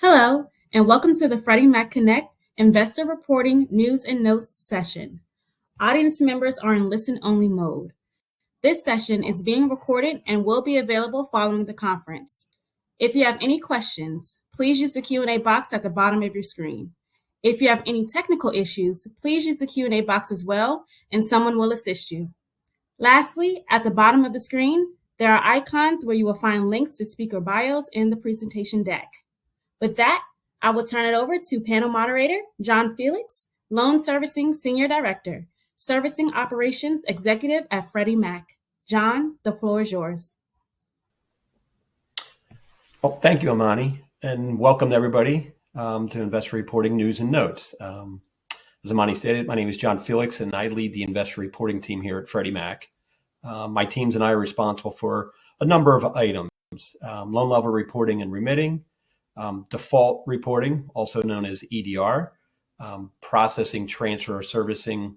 Hello, and welcome to the Freddie Mac Connect Investor Reporting News and Notes session. Audience members are in listen-only mode. This session is being recorded and will be available following the conference. If you have any questions, please use the Q&A box at the bottom of your screen. If you have any technical issues, please use the Q&A box as well, and someone will assist you. Lastly, at the bottom of the screen, there are icons where you will find links to speaker bios in the presentation deck. With that, I will turn it over to panel moderator, John Felix, Loan Servicing Senior Director, Servicing Operations Executive at Freddie Mac. John, the floor is yours. Well, thank you, Amani, and welcome everybody to Investor Reporting News and Notes. As Amani stated, my name is John Felix, and I lead the investor reporting team here at Freddie Mac. My teams and I are responsible for a number of items, loan level reporting and remitting, default reporting, also known as EDR, processing, transfer, servicing,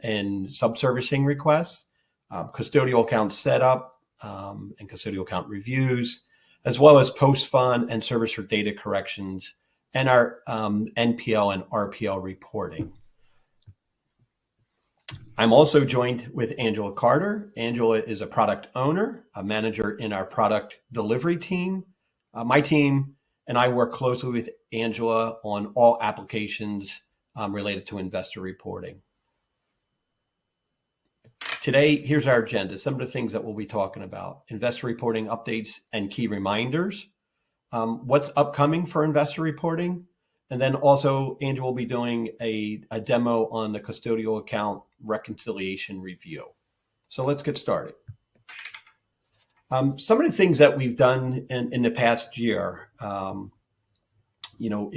and subservicing requests, custodial account setup and custodial account reviews, as well as post-fund and servicer data corrections, and our NPL and RPL reporting. I'm also joined with Angela Carter. Angela is a product owner, a manager in our product delivery team. My team and I work closely with Angela on all applications related to investor reporting. Today, here's our agenda. Some of the things that we'll be talking about: investor reporting updates and key reminders, what's upcoming for investor reporting, and then also Angela will be doing a demo on the custodial account reconciliation review. So let's get started. Some of the things that we've done in the past year,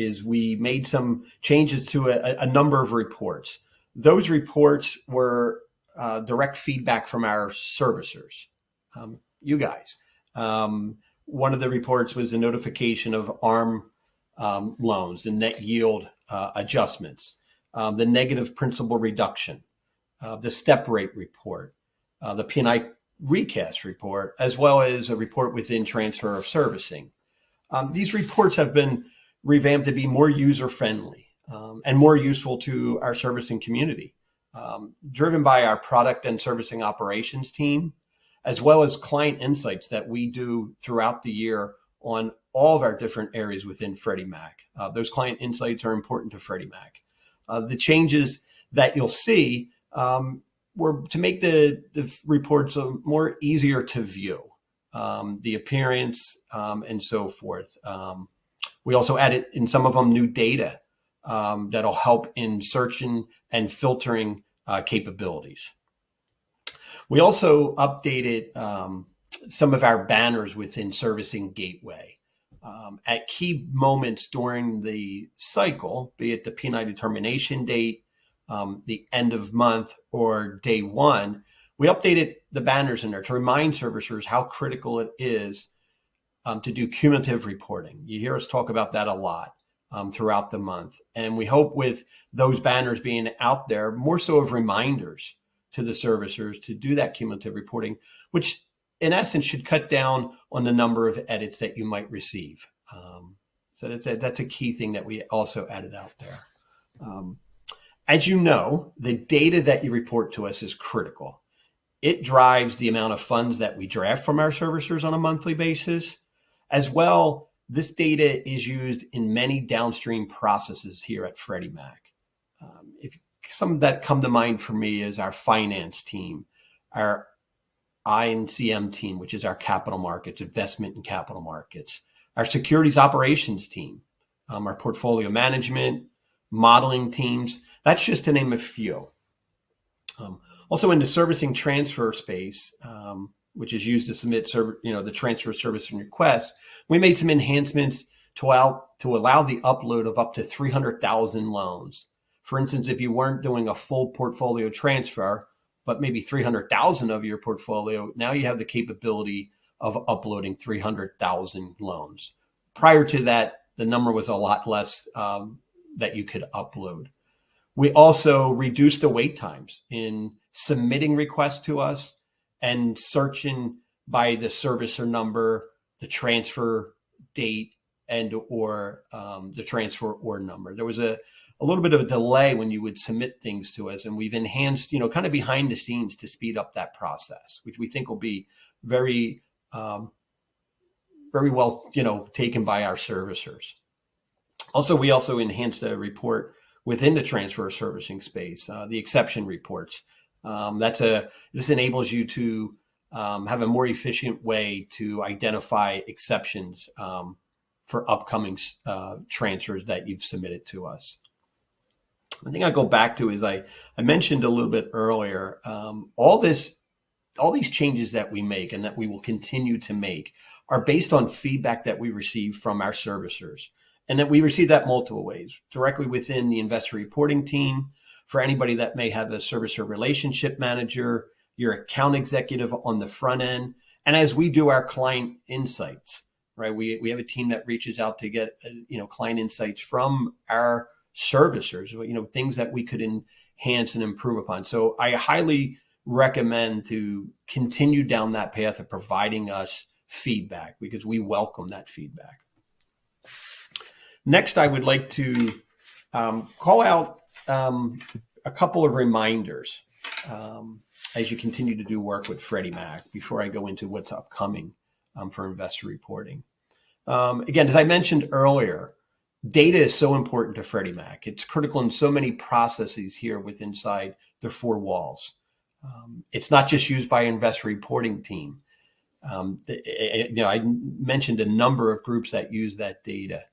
is we made some changes to a number of reports. Those reports were direct feedback from our servicers, you guys. One of the reports was a notification of ARM loans, the net yield adjustments, the negative principal reduction, the step rate report, the P&I recast report, as well as a report within transfer of servicing. These reports have been revamped to be more user-friendly and more useful to our servicing community, driven by our product and servicing operations team, as well as client insights that we do throughout the year on all of our different areas within Freddie Mac. Those client insights are important to Freddie Mac. The changes that you'll see were to make the reports more easier to view, the appearance and so forth. We also added in some of them new data that'll help in searching and filtering capabilities. We also updated some of our banners within Servicing Gateway. At key moments during the cycle, be it the P&I determination date, the end of month, or day one, we updated the banners in there to remind servicers how critical it is to do cumulative reporting. You hear us talk about that a lot throughout the month. And we hope with those banners being out there, more so of reminders to the servicers to do that cumulative reporting, which in essence should cut down on the number of edits that you might receive. So that's a key thing that we also added out there. As you know, the data that you report to us is critical. It drives the amount of funds that we draft from our servicers on a monthly basis. As well, this data is used in many downstream processes here at Freddie Mac. If some that come to mind for me is our finance team, our INCM team, which is our capital markets, investment and capital markets, our securities operations team, our portfolio management, modeling teams. That's just to name a few. Also in the servicing transfer space, which is used to submit the transfer servicing request, we made some enhancements to allow the upload of up to 300,000 loans. For instance, if you weren't doing a full portfolio transfer, but maybe 300,000 of your portfolio, now you have the capability of uploading 300,000 loans. Prior to that, the number was a lot less that you could upload. We also reduced the wait times in submitting requests to us and searching by the servicer number, the transfer date, and or the transfer or number. There was a little bit of a delay when you would submit things to us, and we've enhanced, kind of behind the scenes to speed up that process, which we think will be very, very well, taken by our servicers. Also, we also enhanced the report within the transfer servicing space, the exception reports. This enables you to have a more efficient way to identify exceptions for upcoming transfers that you've submitted to us. The thing I go back to is I mentioned a little bit earlier, all these changes that we make and that we will continue to make are based on feedback that we receive from our servicers, and that we receive that multiple ways: directly within the investor reporting team, for anybody that may have a servicer relationship manager, your account executive on the front end, and as we do our client insights, right? We have a team that reaches out to get client insights from our servicers, things that we could enhance and improve upon. So I highly recommend to continue down that path of providing us feedback, because we welcome that feedback. Next, I would like to call out a couple of reminders as you continue to do work with Freddie Mac before I go into what's upcoming for investor reporting. Again, as I mentioned earlier, data is so important to Freddie Mac. It's critical in so many processes here within inside their four walls. It's not just used by our investor reporting team. I mentioned a number of groups that use that data.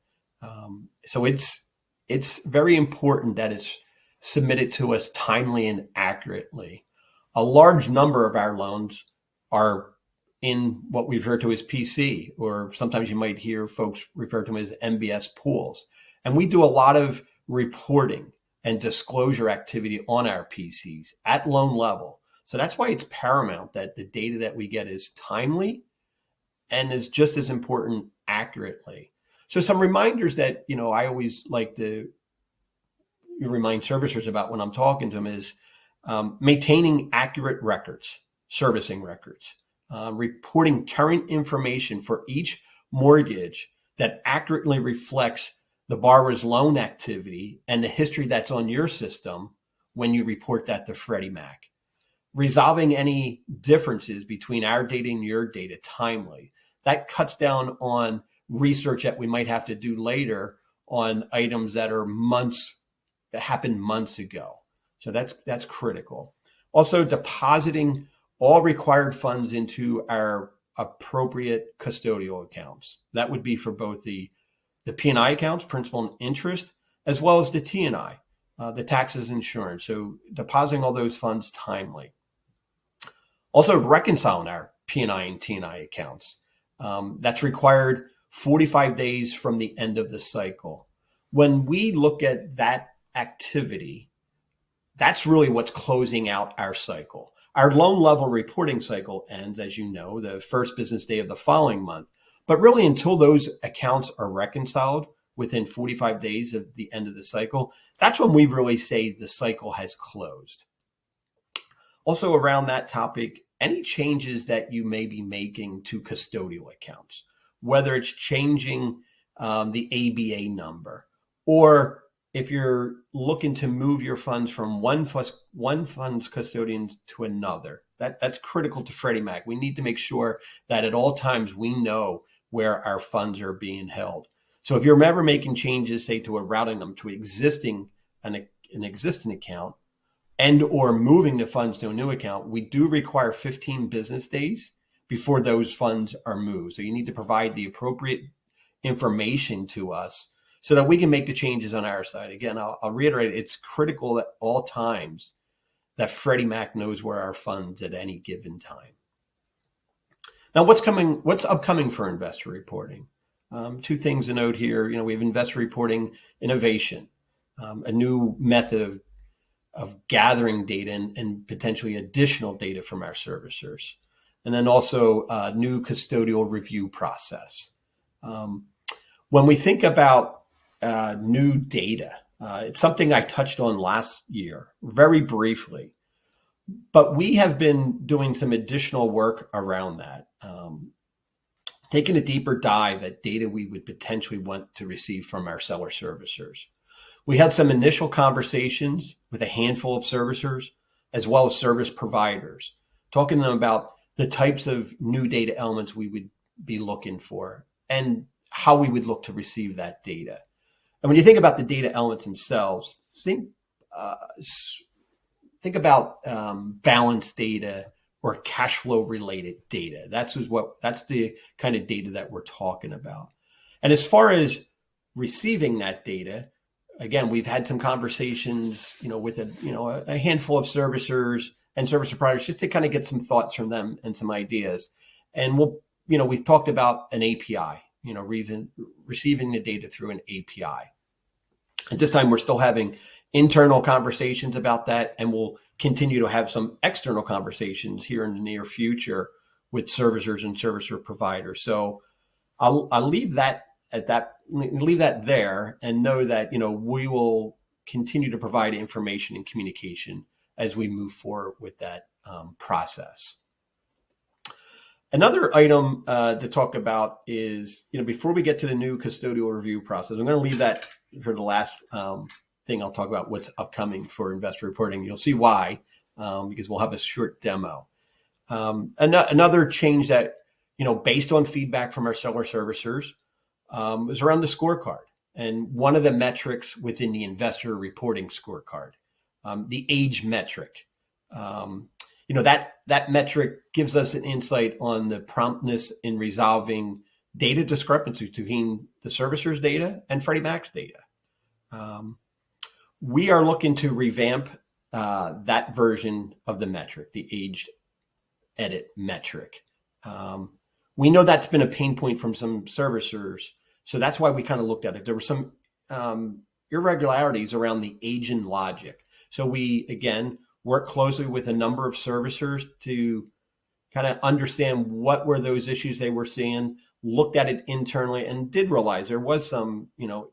So it's very important that it's submitted to us timely and accurately. A large number of our loans are in what we refer to as PC, or sometimes you might hear folks refer to them as MBS pools. And we do a lot of reporting and disclosure activity on our PCs at loan level. So that's why it's paramount that the data that we get is timely and is just as important, accurately. So some reminders that, I always like to remind servicers about when I'm talking to them is maintaining accurate records, servicing records, reporting current information for each mortgage that accurately reflects the borrower's loan activity and the history that's on your system when you report that to Freddie Mac. Resolving any differences between our data and your data timely. That cuts down on research that we might have to do later on items that happened months ago. So that's critical. Also, depositing all required funds into our appropriate custodial accounts. That would be for both the P&I accounts, principal and interest, as well as the T&I, the taxes, insurance. So depositing all those funds timely. Also, reconciling our P&I and T&I accounts. That's required 45 days from the end of the cycle. When we look at that activity, that's really what's closing out our cycle. Our loan level reporting cycle ends, as you know, the first business day of the following month. But really, until those accounts are reconciled within 45 days of the end of the cycle, that's when we really say the cycle has closed. Also, around that topic, any changes that you may be making to custodial accounts, whether it's changing the ABA number, or if you're looking to move your funds from one fund's custodian to another, that's critical to Freddie Mac. We need to make sure that at all times we know where our funds are being held. So if you're ever making changes, say to routing them to an existing account and or moving the funds to a new account, we do require 15 business days before those funds are moved. So you need to provide the appropriate information to us so that we can make the changes on our side. Again, I'll reiterate, it's critical at all times that Freddie Mac knows where our funds at any given time. Now, what's upcoming for investor reporting? Two things to note here. We have investor reporting innovation, a new method of gathering data and potentially additional data from our servicers. And then also a new custodial review process. When we think about new data, it's something I touched on last year very briefly, but we have been doing some additional work around that. taking a deeper dive at data we would potentially want to receive from our seller servicers. We had some initial conversations with a handful of servicers as well as service providers, talking to them about the types of new data elements we would be looking for and how we would look to receive that data. And when you think about the data elements themselves, think about balance data or cash flow related data. That's the kind of data that we're talking about. And as far as receiving that data, again, we've had some conversations, with a handful of servicers and service providers just to kind of get some thoughts from them and some ideas. And we've talked about an API, receiving the data through an API. At this time, we're still having internal conversations about that, and we'll continue to have some external conversations here in the near future with servicers and servicer providers. So I'll leave that there and know that, we will continue to provide information and communication as we move forward with that process. Another item to talk about is, before we get to the new custodial review process, I'm going to leave that for the last thing. I'll talk about what's upcoming for investor reporting. You'll see why, because we'll have a short demo. Another change that, based on feedback from our seller servicers, is around the scorecard. And one of the metrics within the investor reporting scorecard, the age metric. That metric gives us an insight on the promptness in resolving data discrepancies between the servicer's data and Freddie Mac's data. We are looking to revamp that version of the metric, the age edit metric. We know that's been a pain point from some servicers, so that's why we kind of looked at it. There were some irregularities around the age and logic. So we, again, worked closely with a number of servicers to kind of understand what were those issues they were seeing, looked at it internally, and did realize there was some,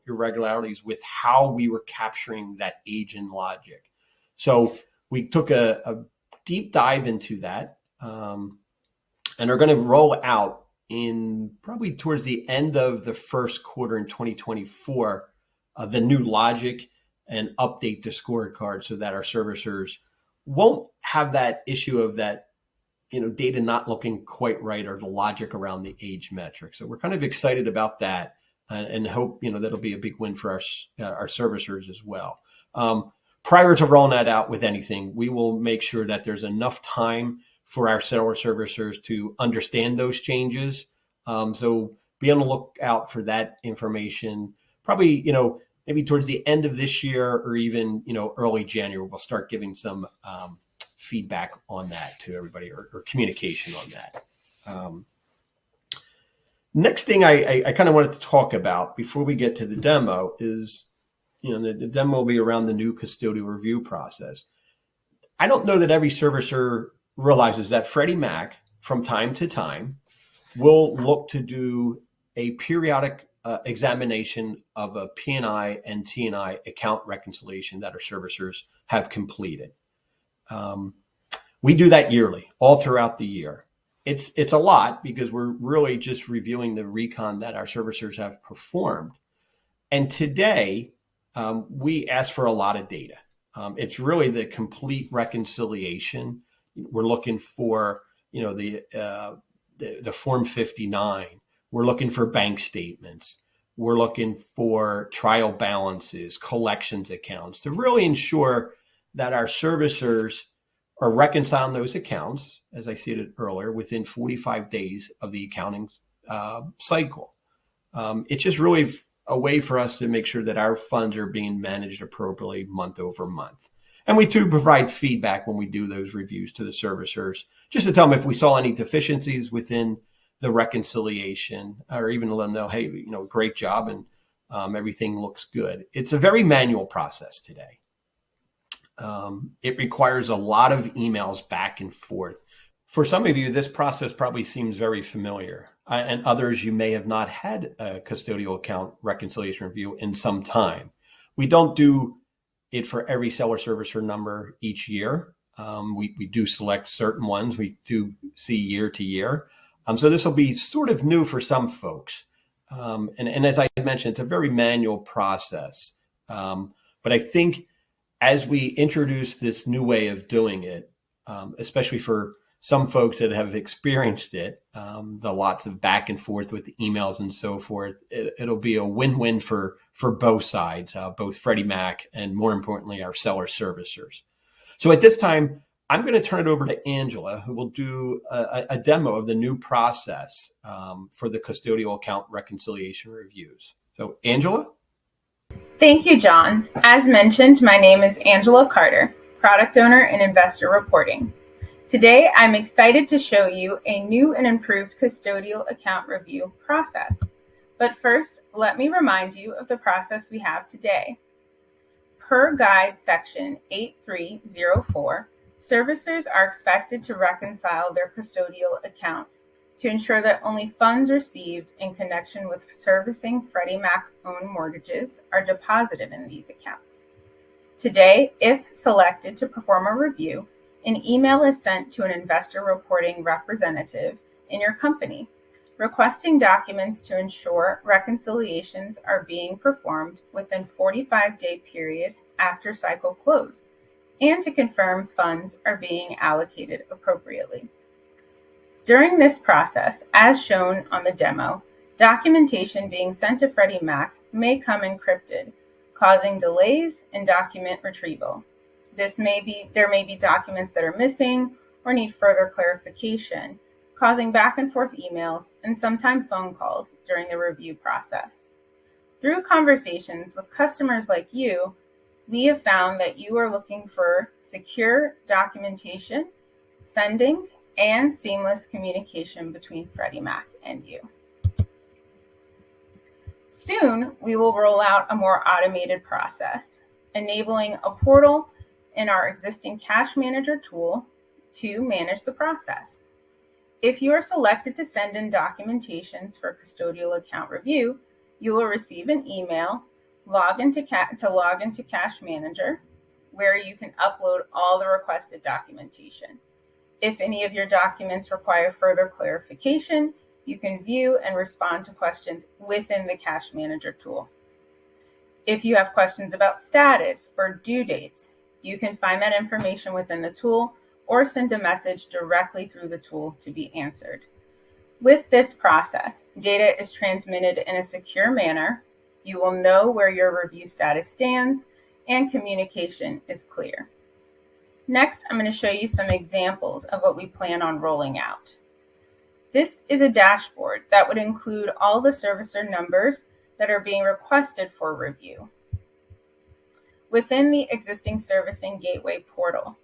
irregularities with how we were capturing that age and logic. So we took a deep dive into that and are going to roll out in probably towards the end of the first quarter in 2024, the new logic and update the scorecard so that our servicers won't have that issue of that, data not looking quite right or the logic around the age metric. So we're kind of excited about that and hope, that'll be a big win for our servicers as well. Prior to rolling that out with anything, we will make sure that there's enough time for our seller servicers to understand those changes. So be on the lookout for that information. Probably, maybe towards the end of this year or even, early January, we'll start giving some feedback on that to everybody or communication on that. Next thing I kind of wanted to talk about before we get to the demo is, the demo will be around the new custodial review process. I don't know that every servicer realizes that Freddie Mac, from time to time, will look to do a periodic examination of a P&I and T&I account reconciliation that our servicers have completed. We do that yearly, all throughout the year. It's a lot because we're really just reviewing the recon that our servicers have performed. And today, we ask for a lot of data. It's really the complete reconciliation. We're looking for, the Form 59. We're looking for bank statements. We're looking for trial balances, collections accounts to really ensure that our servicers are reconciling those accounts, as I stated earlier, within 45 days of the accounting cycle. It's just really a way for us to make sure that our funds are being managed appropriately month over month. And we do provide feedback when we do those reviews to the servicers, just to tell them if we saw any deficiencies within the reconciliation, or even to let them know, hey, great job and everything looks good. It's a very manual process today. It requires a lot of emails back and forth. For some of you, this process probably seems very familiar, and others, you may have not had a custodial account reconciliation review in some time. We don't do it for every seller servicer number each year. We do select certain ones. We do see year to year. So this will be sort of new for some folks. And as I mentioned, it's a very manual process. But I think as we introduce this new way of doing it, especially for some folks that have experienced it, the lots of back and forth with emails and so forth, it'll be a win-win for both sides, both Freddie Mac and, more importantly, our seller servicers. So at this time, I'm going to turn it over to Angela, who will do a demo of the new process for the custodial account reconciliation reviews. So, Angela? Thank you, John. As mentioned, my name is Angela Carter, Product Owner in Investor Reporting. Today, I'm excited to show you a new and improved custodial account review process. But first, let me remind you of the process we have today. Per Guide Section 8304, servicers are expected to reconcile their custodial accounts to ensure that only funds received in connection with servicing Freddie Mac-owned mortgages are deposited in these accounts. Today, if selected to perform a review, an email is sent to an investor reporting representative in your company, requesting documents to ensure reconciliations are being performed within 45-day period after cycle close, and to confirm funds are being allocated appropriately. During this process, as shown on the demo, documentation being sent to Freddie Mac may come encrypted, causing delays in document retrieval. There may be documents that are missing or need further clarification, causing back and forth emails and sometimes phone calls during the review process. Through conversations with customers like you, we have found that you are looking for secure documentation, sending, and seamless communication between Freddie Mac and you. Soon, we will roll out a more automated process, enabling a portal in our existing Cash Manager tool to manage the process. If you are selected to send in documentations for custodial account review, you will receive an email to log into Cash Manager, where you can upload all the requested documentation. If any of your documents require further clarification, you can view and respond to questions within the Cash Manager tool. If you have questions about status or due dates, you can find that information within the tool or send a message directly through the tool to be answered. With this process, data is transmitted in a secure manner. You will know where your review status stands, and communication is clear. Next, I'm going to show you some examples of what we plan on rolling out. This is a dashboard that would include all the servicer numbers that are being requested for review within the existing Servicing Gateway portal.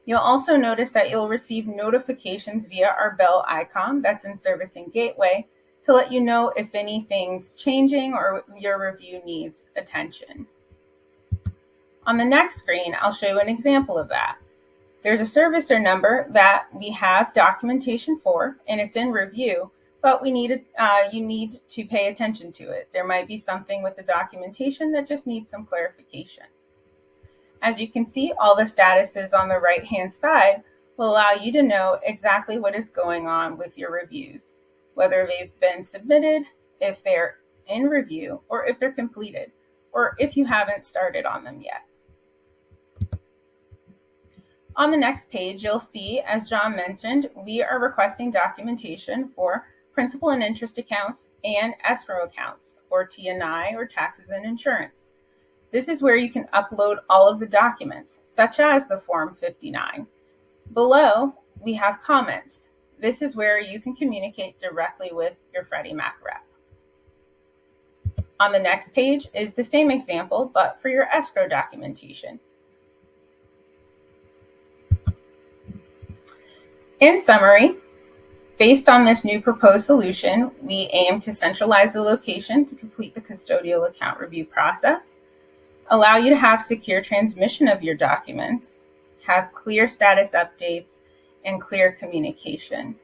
You'll also notice that you'll receive notifications via our bell icon that's in Servicing Gateway to let you know if anything's changing or your review needs attention. On the next screen, I'll show you an example of that. There's a servicer number that we have documentation for, and it's in review, but you need to pay attention to it. There might be something with the documentation that just needs some clarification. As you can see, all the statuses on the right-hand side will allow you to know exactly what is going on with your reviews, whether they've been submitted, if they're in review, or if they're completed, or if you haven't started on them yet. On the next page, you'll see, as John mentioned, we are requesting documentation for principal and interest accounts and escrow accounts, or T&I, or taxes and insurance. This is where you can upload all of the documents, such as the Form 59. Below, we have comments. This is where you can communicate directly with your Freddie Mac rep. On the next page is the same example, but for your escrow documentation. In summary, based on this new proposed solution, we aim to centralize the location to complete the custodial account review process, allow you to have secure transmission of your documents, have clear status updates, and clear communication.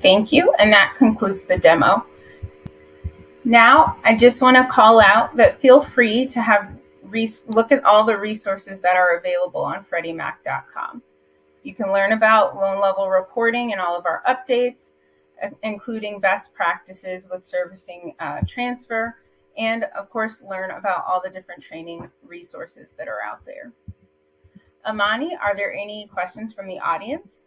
Thank you, and that concludes the demo. Now, I just want to call out that feel free to look at all the resources that are available on freddiemac.com. You can learn about loan level reporting and all of our updates, including best practices with servicing transfer, and of course, learn about all the different training resources that are out there. Amani, are there any questions from the audience?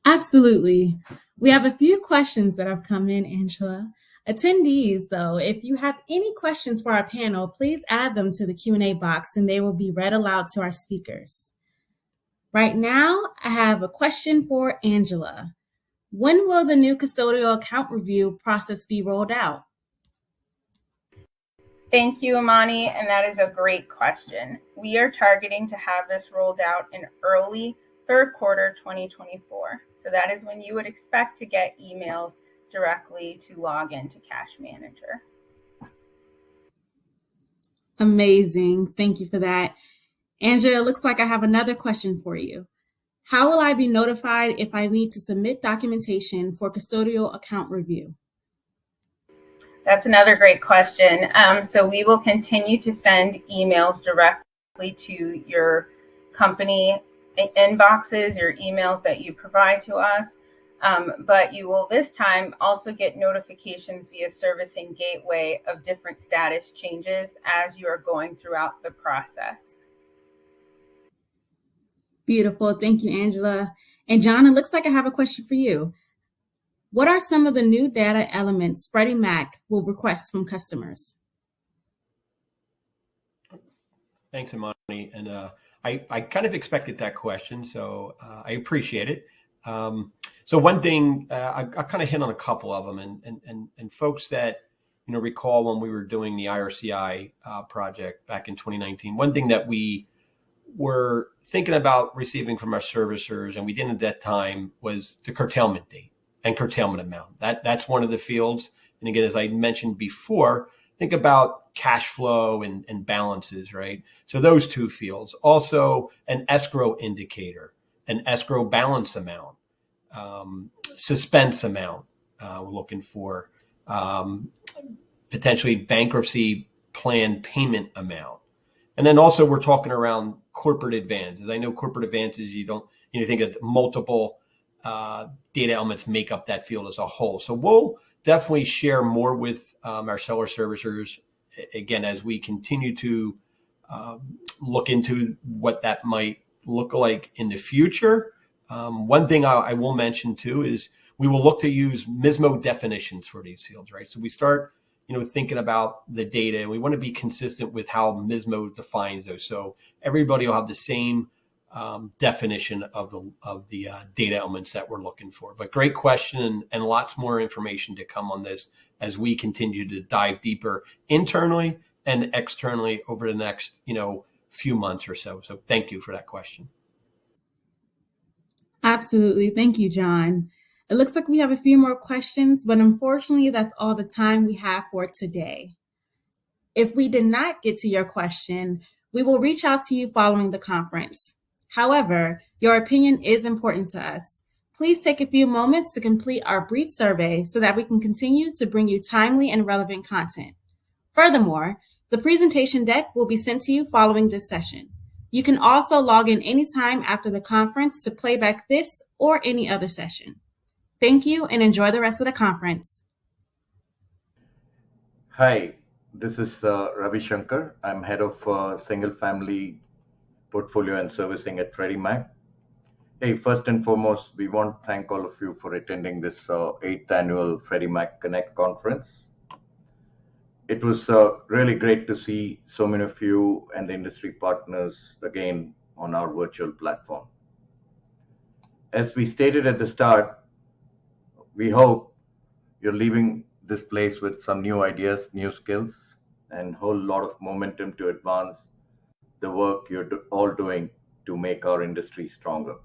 Absolutely. We have a few questions that have come in, Angela. Attendees, though, if you have any questions for our panel, please add them to the Q&A box and they will be read aloud to our speakers. Right now, I have a question for Angela. When will the new custodial account review process be rolled out? Thank you, Amani, and that is a great question. We are targeting to have this rolled out in early third quarter 2024. So that is when you would expect to get emails directly to log into Cash Manager. Amazing. Thank you for that. Angela, it looks like I have another question for you. How will I be notified if I need to submit documentation for custodial account review? That's another great question. So we will continue to send emails directly to your company inboxes, your emails that you provide to us. But you will this time also get notifications via Servicing Gateway of different status changes as you are going throughout the process. Beautiful. Thank you, Angela. And John, it looks like I have a question for you. What are some of the new data elements Freddie Mac will request from customers? Thanks, Amani. And I kind of expected that question, so I appreciate it. So one thing, I kind of hit on a couple of them, and folks that recall when we were doing the IRCI project back in 2019, one thing that we were thinking about receiving from our servicers, and we didn't at that time, was the curtailment date and curtailment amount. That's one of the fields. And again, as I mentioned before, think about cash flow and balances, right? So those two fields. Also an escrow indicator, an escrow balance amount, suspense amount, we're looking for, potentially bankruptcy plan payment amount. And then also we're talking around corporate advances. I know corporate advances, you think of multiple data elements make up that field as a whole. So we'll definitely share more with our seller servicers, again, as we continue to look into what that might look like in the future. One thing I will mention too is we will look to use MISMO definitions for these fields, right? So we start thinking about the data, and we want to be consistent with how MISMO defines those. So everybody will have the same definition of the data elements that we're looking for. But great question, and lots more information to come on this as we continue to dive deeper internally and externally over the next few months or so. So thank you for that question. Absolutely. Thank you, John. It looks like we have a few more questions, but unfortunately, that's all the time we have for today. If we did not get to your question, we will reach out to you following the conference. However, your opinion is important to us. Please take a few moments to complete our brief survey so that we can continue to bring you timely and relevant content. Furthermore, the presentation deck will be sent to you following this session. You can also log in anytime after the conference to play back this or any other session. Thank you and enjoy the rest of the conference. Hi, this is Ravi Shankar. I'm head of single family portfolio and servicing at Freddie Mac. Hey, first and foremost, we want to thank all of you for attending this 8th annual Freddie Mac Connect conference. It was really great to see so many of you and the industry partners again on our virtual platform. As we stated at the start, we hope you're leaving this place with some new ideas, new skills, and a whole lot of momentum to advance the work you're all doing to make our industry stronger.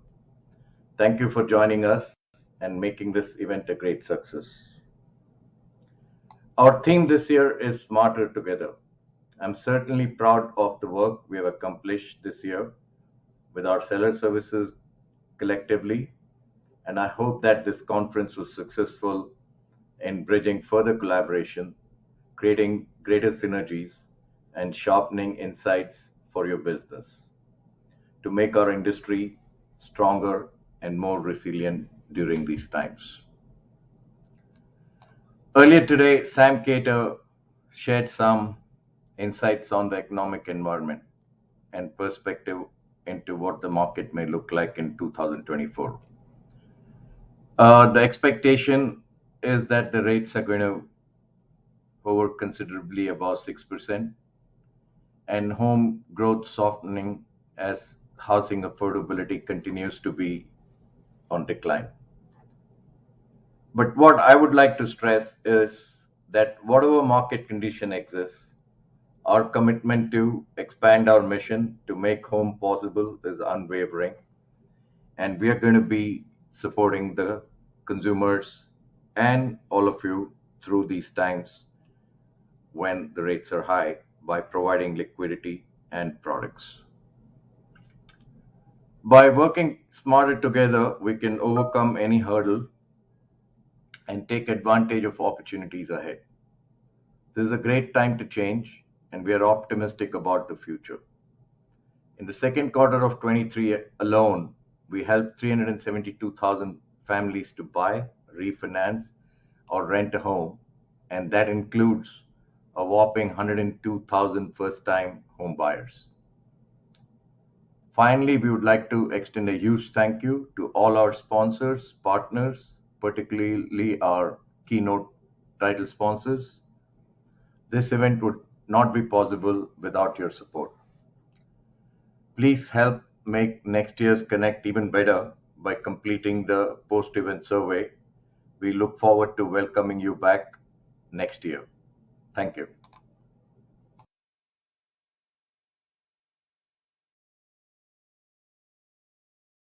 Thank you for joining us and making this event a great success. Our theme this year is Smarter Together. I'm certainly proud of the work we have accomplished this year with our seller services collectively, and I hope that this conference was successful in bridging further collaboration, creating greater synergies, and sharpening insights for your business to make our industry stronger and more resilient during these times. Earlier today, Sam Cater shared some insights on the economic environment and perspective into what the market may look like in 2024. The expectation is that the rates are going to hover considerably above 6%, and home growth softening as housing affordability continues to be on decline. But what I would like to stress is that whatever market condition exists, our commitment to expand our mission to make home possible is unwavering, and we are going to be supporting the consumers and all of you through these times when the rates are high by providing liquidity and products. By working smarter together, we can overcome any hurdle and take advantage of opportunities ahead. This is a great time to change, and we are optimistic about the future. In the second quarter of 23 alone, we helped 372,000 families to buy, refinance, or rent a home, and that includes a whopping 102,000 first-time home buyers. Finally, we would like to extend a huge thank you to all our sponsors, partners, particularly our keynote title sponsors. This event would not be possible without your support. Please help make next year's Connect even better by completing the post-event survey. We look forward to welcoming you back next year. Thank you.